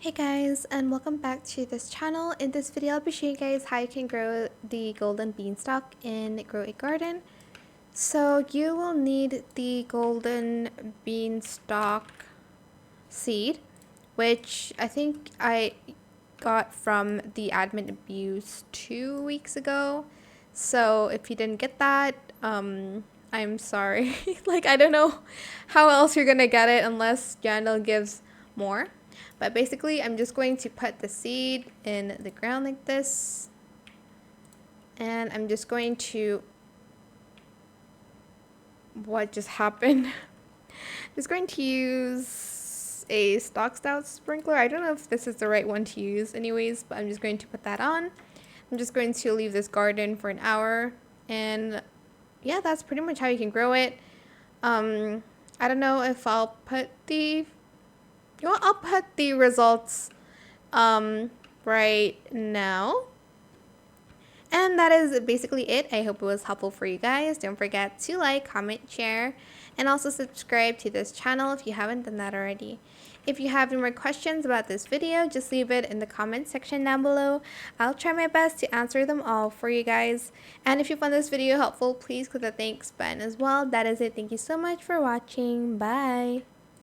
Hey guys, and welcome back to this channel. In this video I'll be showing you guys how you can grow the golden beanstalk in Grow a Garden. So you will need the golden beanstalk seed, which I think I got from the admin abuse 2 weeks ago. So if you didn't get that, I'm sorry. Like, I don't know how else you're gonna get it unless Yandel gives more. But basically, I'm just going to put the seed in the ground like this. And I'm just going to... What just happened? Just going to use a Stout sprinkler. I don't know if this is the right one to use anyways, but I'm just going to put that on. I'm just going to leave this garden for an hour. And yeah, that's pretty much how you can grow it. I don't know if I'll put the... Well, I'll put the results right now. And that is basically it. I hope it was helpful for you guys. Don't forget to like, comment, share, and also subscribe to this channel if you haven't done that already. If you have any more questions about this video, just leave it in the comment section down below. I'll try my best to answer them all for you guys. And if you found this video helpful, please click the thanks button as well. That is it. Thank you so much for watching. Bye.